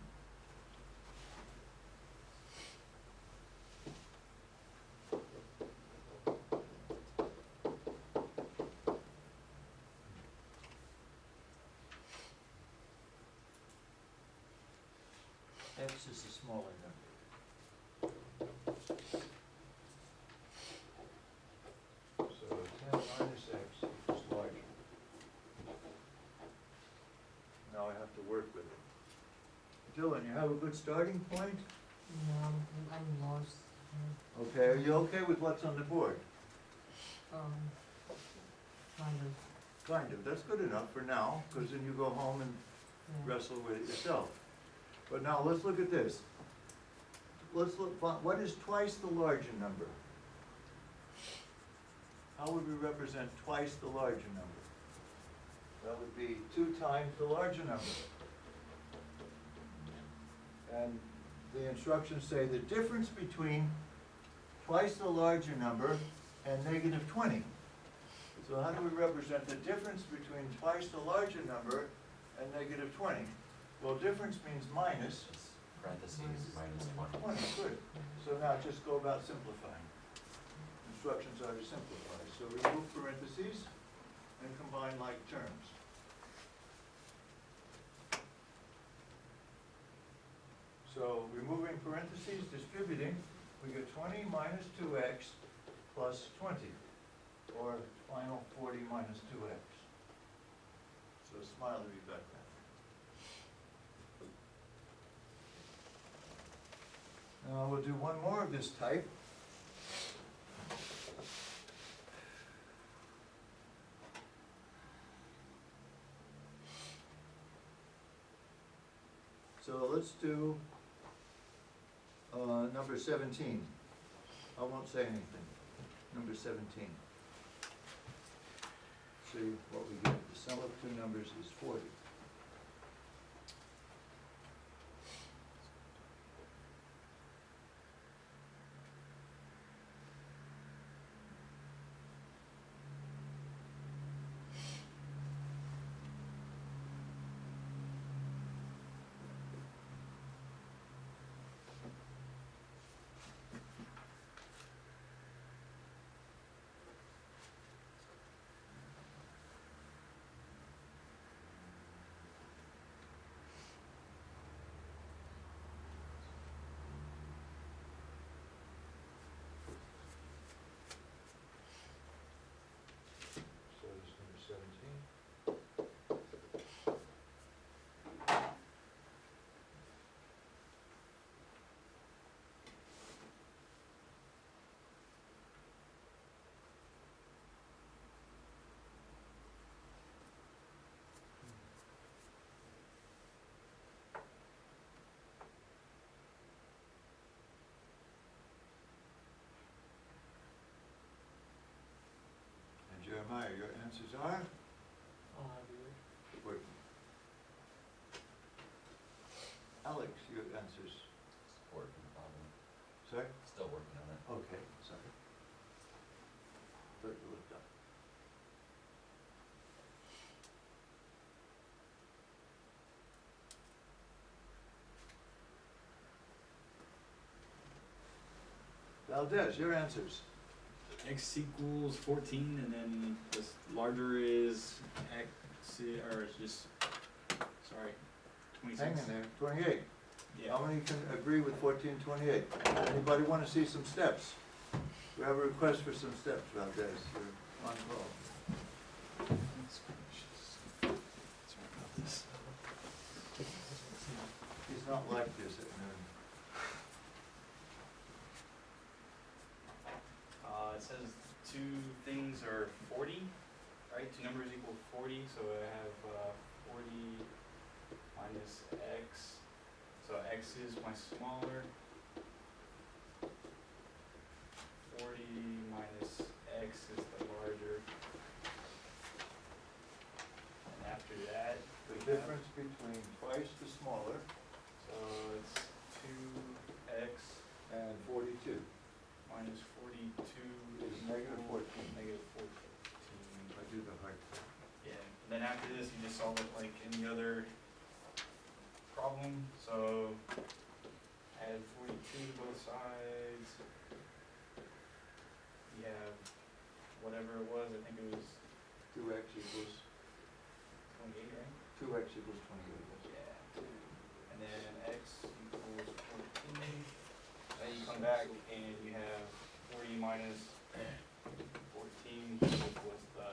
X is the smaller number. So 10 minus x equals larger. Now I have to work with it. Dylan, you have a good starting point? No, I'm lost. Okay, are you okay with what's on the board? Kind of, Kind of, that's good enough for now, because then you go home and yeah. wrestle with it yourself. But now let's look at this. Let's look, what is twice the larger number? How would we represent twice the larger number? That would be 2 times the larger number. And the instructions say the difference between twice the larger number and negative 20. So how do we represent the difference between twice the larger number and negative 20? Well, difference means minus. Just parentheses, minus 20. 20, good. So now just go about simplifying. Instructions are to simplify. So remove parentheses and combine like terms. So removing parentheses, distributing, we get 20 minus 2x plus 20, or final 40 minus 2x. So smile to be back then. Now we'll do one more of this type. So let's do number 17. I won't say anything. Number 17. See what we get. The sum of two numbers is 40. So this number 17. And Jeremiah, your answers are? I'll have you. Wait. Alex, your answers. Still working on it. Sorry? Still working on it. Okay, sorry. Thought you looked up. Valdez, your answers. x equals 14, and then this larger is x, or it's just, sorry, 26. Hang in there, 28. Yeah. How many can agree with 1428? Anybody want to see some steps? We have a request for some steps, Valdez, you're on call. Sorry about this. He's not like this at noon. It says two things are 40, right? Two numbers equal 40, so I have 40 minus x. So x is my smaller. 40 minus x is the larger. And after that, The we have, difference between twice the smaller so it's 2x and 42 minus 42 is negative 14. Negative 14. I do the hard part. Yeah, and then after this, you just solve it like any other problem. So add 42 to both sides. You have whatever it was, I think it was 2x equals, 28, right? 2x equals 28. Yeah. And then x equals 14. Then you come back and you have 40 minus 14, which was the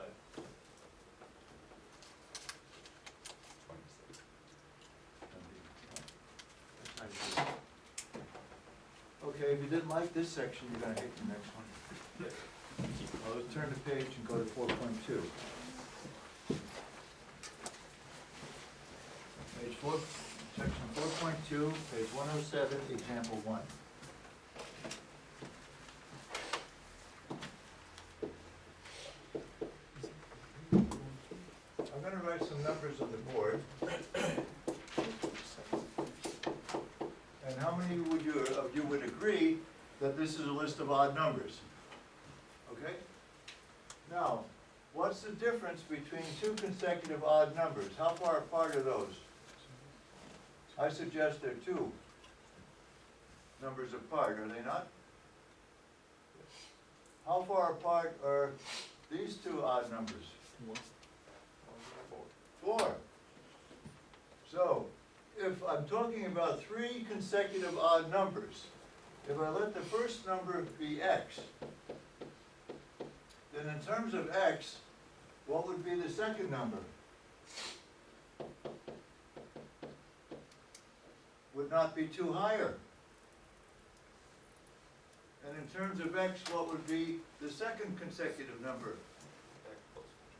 26. Okay, if you didn't like this section, you're gonna hate the next one. Well, let's turn the page and go to 4.2. Page 4, section 4.2, page 107, example 1. I'm gonna write some numbers on the board. And how many of you would agree that this is a list of odd numbers? Okay? Now, what's the difference between two consecutive odd numbers? How far apart are those? I suggest they're two numbers apart, are they not? How far apart are these two odd numbers? 4. So, if I'm talking about three consecutive odd numbers, if I let the first number be x, then in terms of x, what would be the second number? Would not be 2 higher. And in terms of x, what would be the second consecutive number?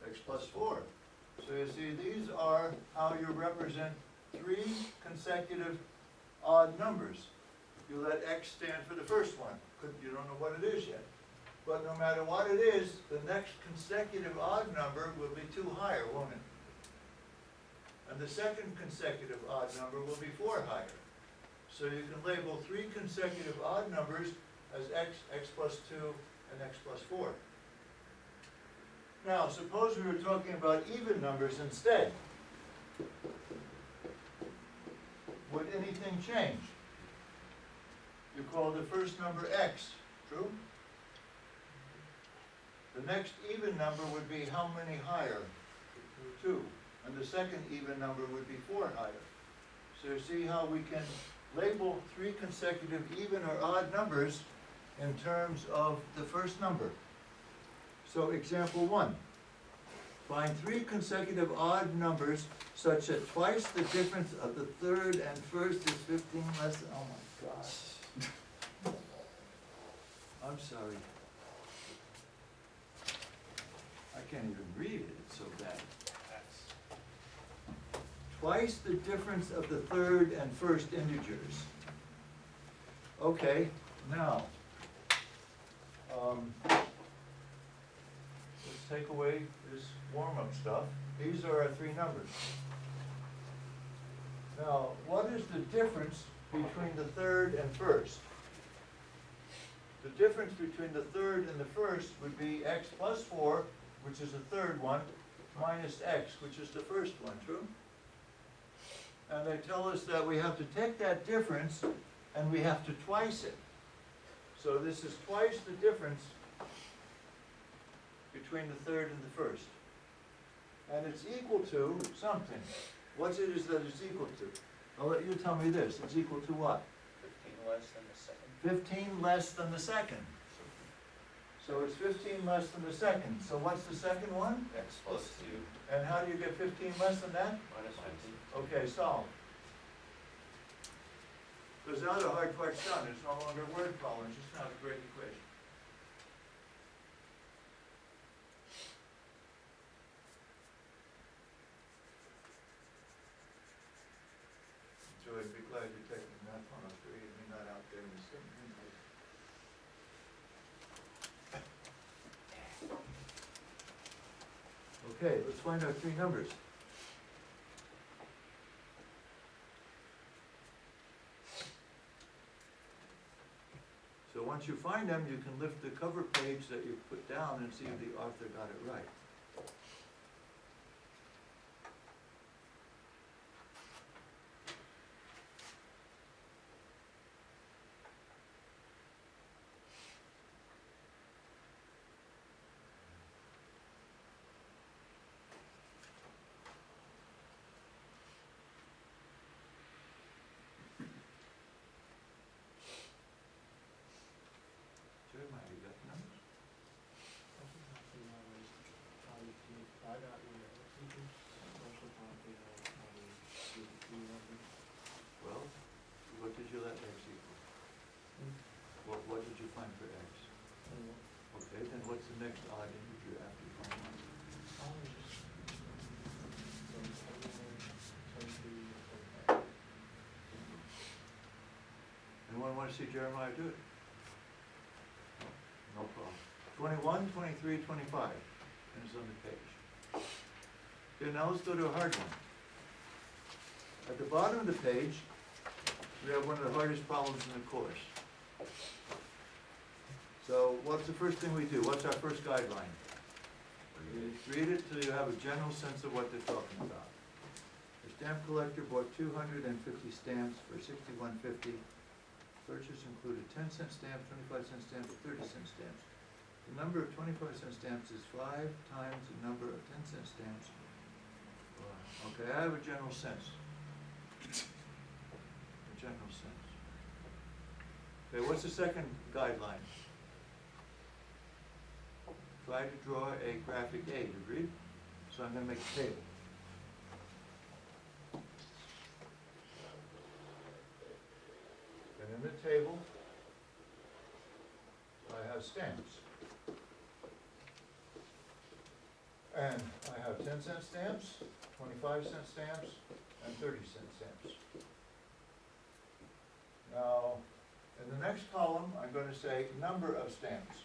X plus 4. So you see, these are how you represent three consecutive odd numbers. You let x stand for the first one. You don't know what it is yet. But no matter what it is, the next consecutive odd number will be 2 higher, won't it? And the second consecutive odd number will be 4 higher. So you can label three consecutive odd numbers as x, x plus 2, and x plus 4. Now, suppose we were talking about even numbers instead. Would anything change? You call the first number x, true? The next even number would be how many higher? 2. And the second even number would be 4 higher. So you see how we can label three consecutive even or odd numbers in terms of the first number. So example 1. Find three consecutive odd numbers such that twice the difference of the third and first is 15 less than, oh my gosh. I'm sorry. I can't even read it, it's so bad. Twice the difference of the third and first integers. Okay, now, let's take away this warm-up stuff. These are our three numbers. Now, what is the difference between the third and first? The difference between the third and the first would be x plus 4, which is the third one, minus x, which is the first one, true? And they tell us that we have to take that difference and we have to twice it. So this is twice the difference between the third and the first. And it's equal to something. What it is that it's equal to? I'll let you tell me this. It's equal to what? 15 less than the second. 15 less than the second. So it's 15 less than the second. So what's the second one? X plus two. And how do you get 15 less than that? Minus 15. Okay, solve. Because now the hard part's done. It's no longer a word problem. It's just not a great equation. So I'd be glad you're taking that one off there. You're not out there in the sun. Okay, let's find our three numbers. So once you find them, you can lift the cover page that you put down and see if the author got it right. Jeremiah, you got the numbers? Well, what did you let x equal? What did you find for x? Okay, then what's the next odd integer after you find one? Anyone want to see Jeremiah do it? No problem. 21, 23, 25, and it's on the page. Okay, now let's go to a hard one. At the bottom of the page, we have one of the hardest problems in the course. So what's the first thing we do? What's our first guideline? Read it till you have a general sense of what they're talking about. The stamp collector bought 250 stamps for $61.50. Purchase included 10-cent stamps, 25-cent stamps, and 30-cent stamps. The number of 25-cent stamps is 5 times the number of 10-cent stamps. Okay, I have a general sense. A general sense. Okay, what's the second guideline? Try to draw a graphic aid, agreed? So I'm going to make a table. And in the table, I have stamps. And I have 10-cent stamps, 25-cent stamps, and 30-cent stamps. Now, in the next column, I'm going to say number of stamps.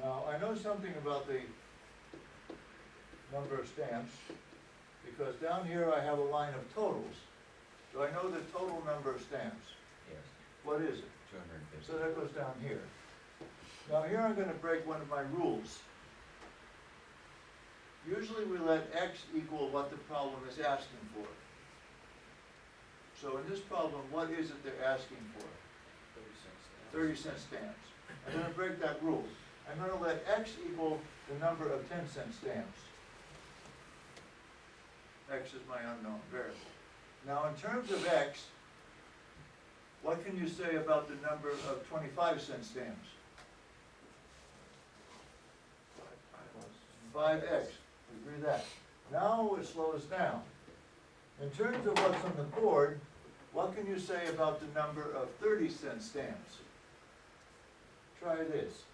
Now, I know something about the number of stamps, because down here I have a line of totals. So I know the total number of stamps. Yes, What is it? 250. So that goes down here. Now here I'm going to break one of my rules. Usually we let x equal what the problem is asking for. So in this problem, what is it they're asking for? 30-cent stamps. I'm going to break that rule. I'm going to let x equal the number of 10-cent stamps. X is my unknown variable. Now in terms of x, what can you say about the number of 25-cent stamps? 5x. We agree that. Now it slows down. In terms of what's on the board, what can you say about the number of 30-cent stamps? Try this.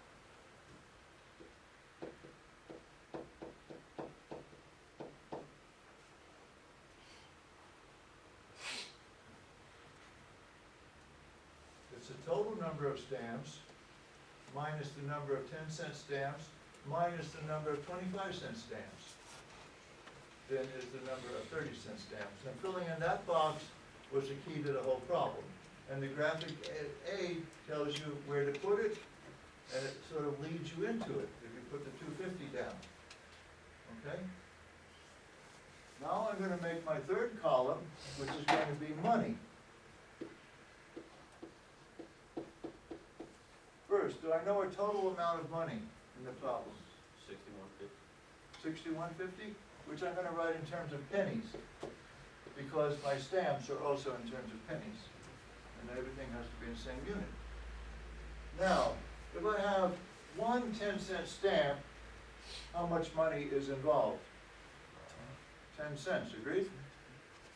It's the total number of stamps minus the number of 10-cent stamps minus the number of 25-cent stamps. Then is the number of 30-cent stamps. And filling in that box was the key to the whole problem. And the graphic A tells you where to put it, and it sort of leads you into it if you put the 250 down. Okay? Now I'm going to make my third column, which is going to be money. first, do I know a total amount of money in the problem? 6150, which I'm gonna write in terms of pennies, because my stamps are also in terms of pennies, and everything has to be in the same unit. Now, if I have one 10-cent stamp, how much money is involved? 10 cents, agreed?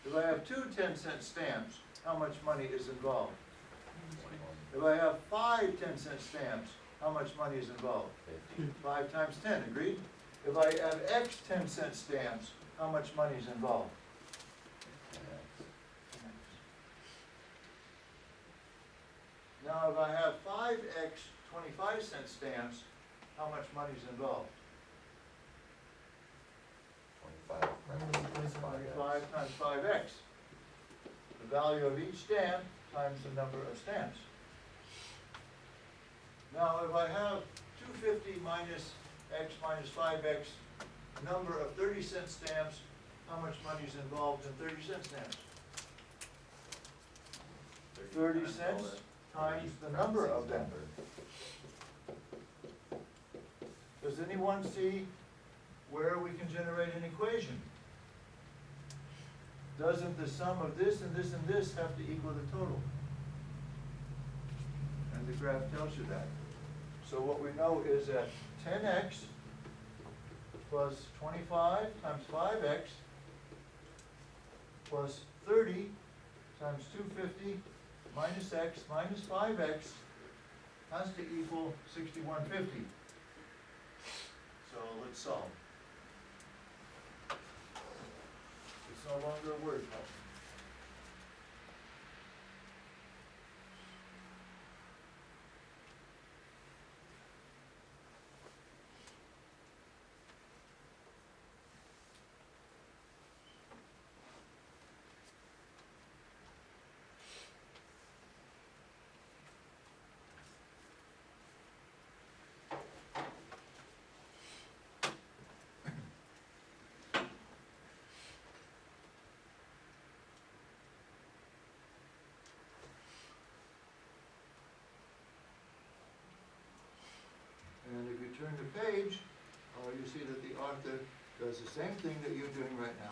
If I have two 10-cent stamps, how much money is involved? If I have 5 10-cent stamps, how much money is involved? 5 times 10, agreed? If I have X 10-cent stamps, how much money is involved? Now, if I have 5X 25-cent stamps, how much money is involved? 25 25 times 5X. The value of each stamp times the number of stamps. Now, if I have 250 minus X minus 5X, number of 30-cent stamps, how much money is involved in 30-cent stamps? 30 cents times the number of them. Does anyone see where we can generate an equation? Doesn't the sum of this and this and this have to equal the total? And the graph tells you that. So what we know is that 10x plus 25 times 5x plus 30 times 250 minus x minus 5x has to equal 6150. So let's solve. It's no longer a word problem. And if you turn the page, you see that the author does the same thing that you're doing right now.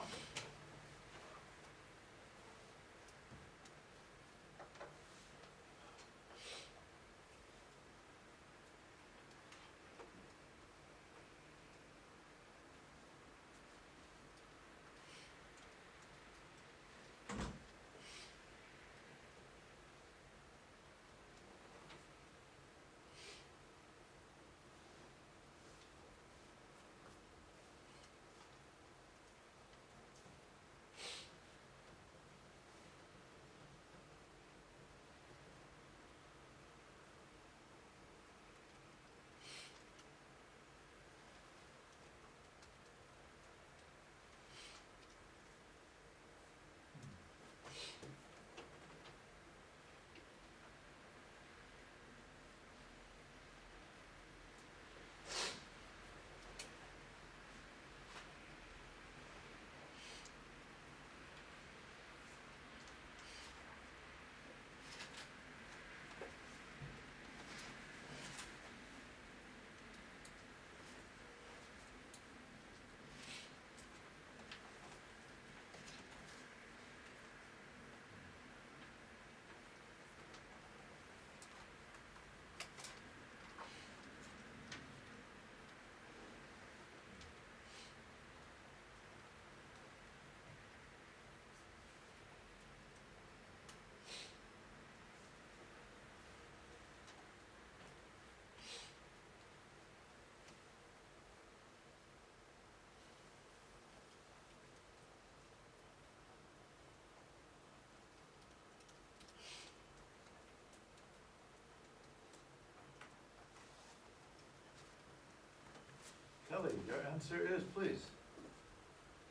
Kelly, your answer is, please.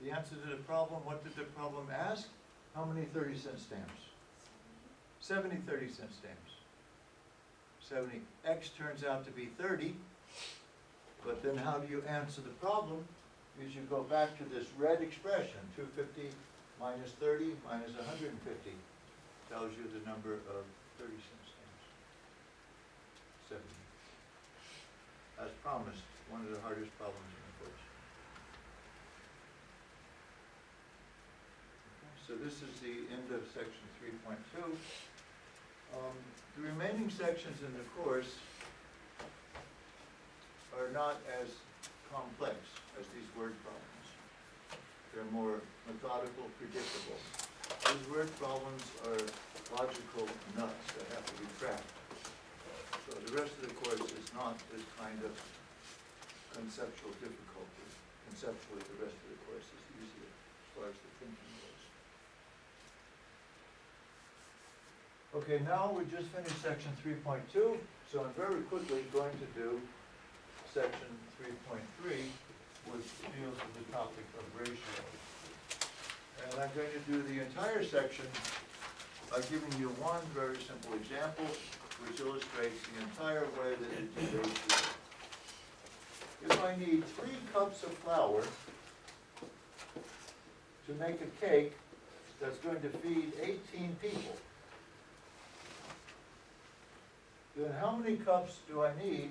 The answer to the problem, what did the problem ask? How many 30-cent stamps? 70 30-cent stamps. 70. X turns out to be 30, but then how do you answer the problem? Is you go back to this red expression, 250 minus 30 minus 150, tells you the number of 30-cent stamps. 70. one of the hardest problems in the course. So this is the end of section 3.2. The remaining sections in the course are not as complex as these word problems. They're more methodical, predictable. These word problems are logical nuts that have to be cracked. So the rest of the course is not this kind of conceptual difficulty. Conceptually, the rest of the course is easier as far as the thinking goes. Okay, now we just finished section 3.2, so I'm very quickly going to do section 3.3, which deals with the topic of ratio. And I'm going to do the entire section by giving you one very simple example, which illustrates the entire way that you do ratio. If I need 3 cups of flour to make a cake that's going to feed 18 people, then how many cups do I need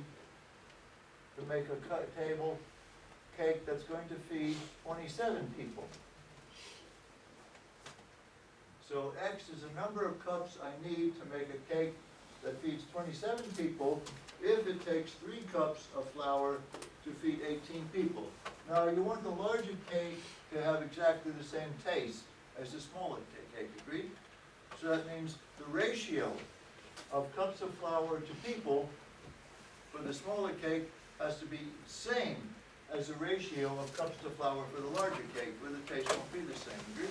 to make a table cake that's going to feed 27 people? So X is the number of cups I need to make a cake that feeds 27 people if it takes 3 cups of flour to feed 18 people. Now you want the larger cake to have exactly the same taste as the smaller cake, agreed? So that means the ratio of cups of flour to people for the smaller cake has to be same as the ratio of cups to flour for the larger cake, where the taste won't be the same, agreed?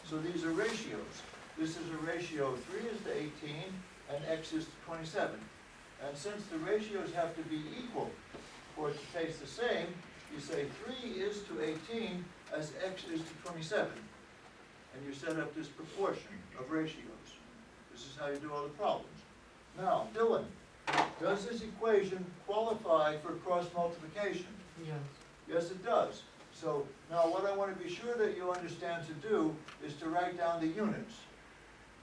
So these are ratios. This is a ratio of 3 is to 18 and X is to 27. And since the ratios have to be equal for it to taste the same, you say 3 is to 18 as X is to 27. And you set up this proportion of ratios. This is how you do all the problems. Now, Dylan, does this equation qualify for cross multiplication? Yes. Yes, it does. So now what I want to be sure that you understand to do is to write down the units.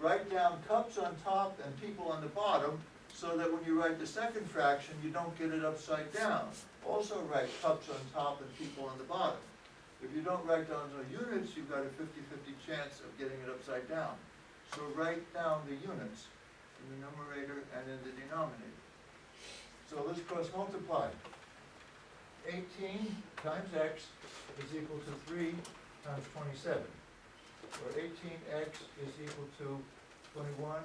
Write down cups on top and people on the bottom, so that when you write the second fraction, you don't get it upside down. Also write cups on top and people on the bottom. If you don't write down the units, you've got a 50-50 chance of getting it upside down. So write down the units in the numerator and in the denominator. So let's cross multiply. 18 times X is equal to 3 times 27. Or 18X is equal to 21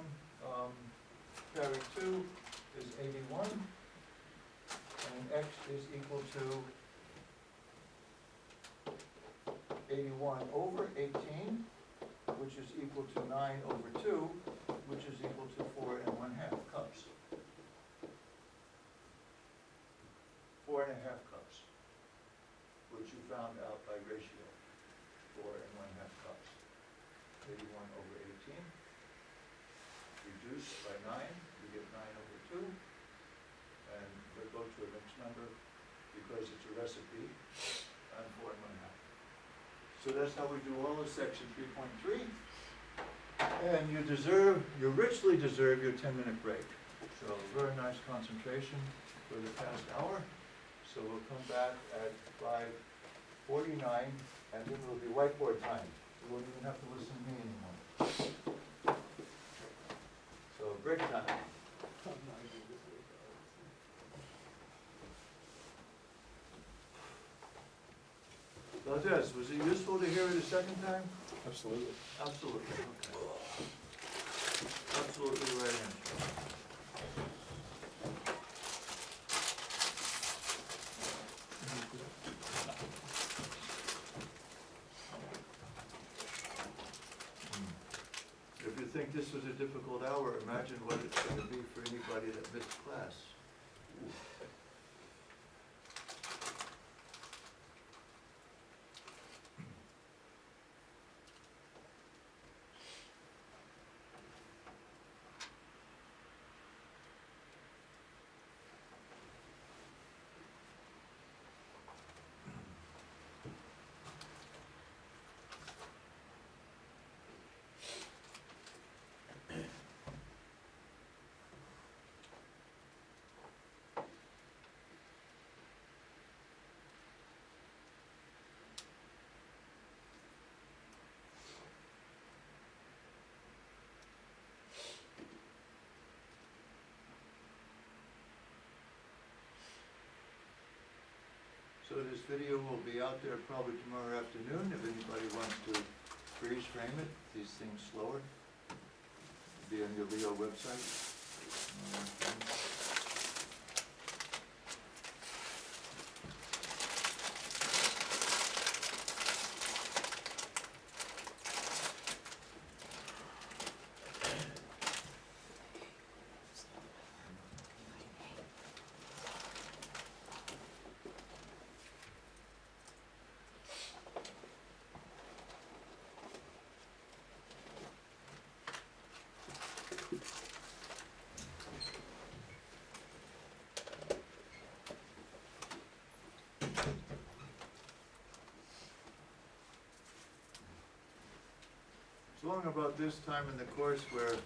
carry 2 is 81, and X is equal to 81 over 18, which is equal to 9 over 2, which is equal to 4 1/2 cups. 4 1/2 cups, which you found out by ratio, 4 1/2 cups. 81 over 18, reduced by 9, you get 9 over 2, and we'll go to a mixed number because it's a recipe, and 4 1/2. So that's how we do all of section 3.3, and you richly deserve your 10-minute break. So very nice concentration for the past hour. So we'll come back at 5:49, and then it'll be whiteboard time. You won't even have to listen to me anymore. So break time. Valdez, was it useful to hear it a second time? Absolutely. Absolutely, okay. Absolutely the right answer. If you think this was a difficult hour, imagine what it's going to be for anybody that missed class. video will be out there probably tomorrow afternoon. If anybody wants to freeze frame it, these things slower. It'll be on your Leo website. It's long about this time in the course where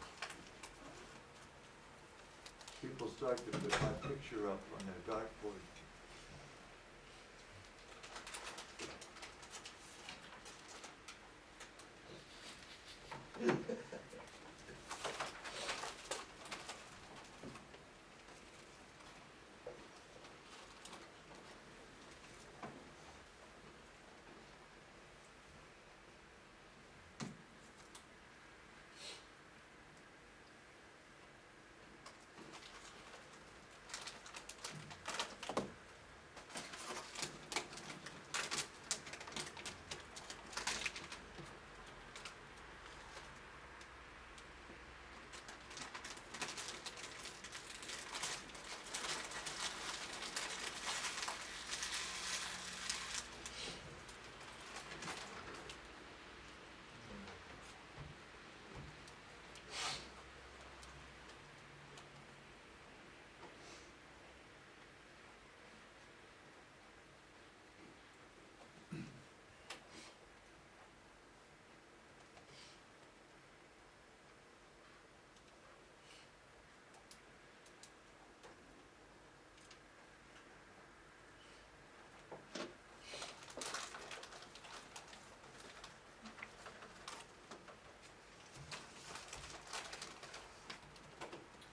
people start to put my picture up on their dartboard.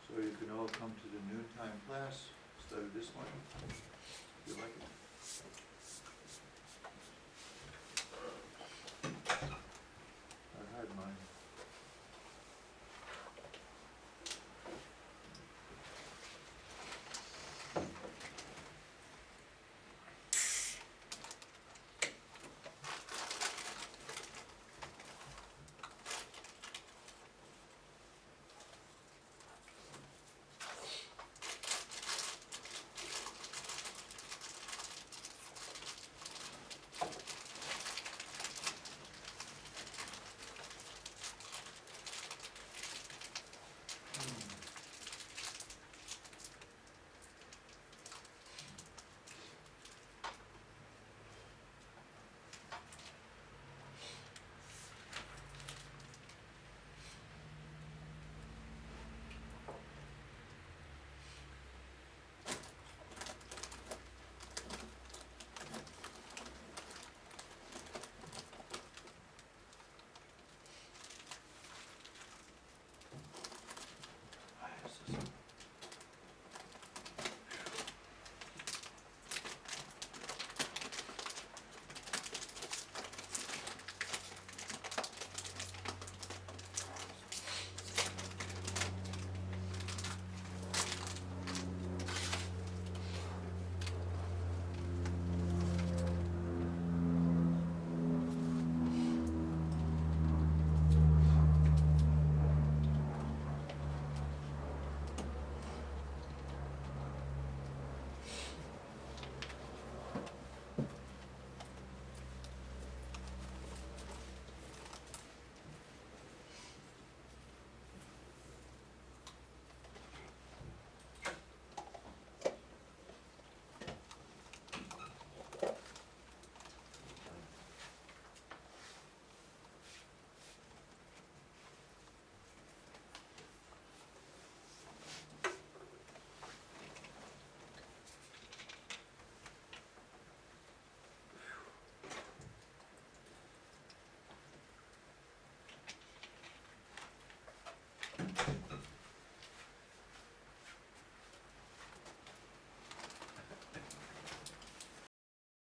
So you can all come to the noontime class, instead of this one, if you like it.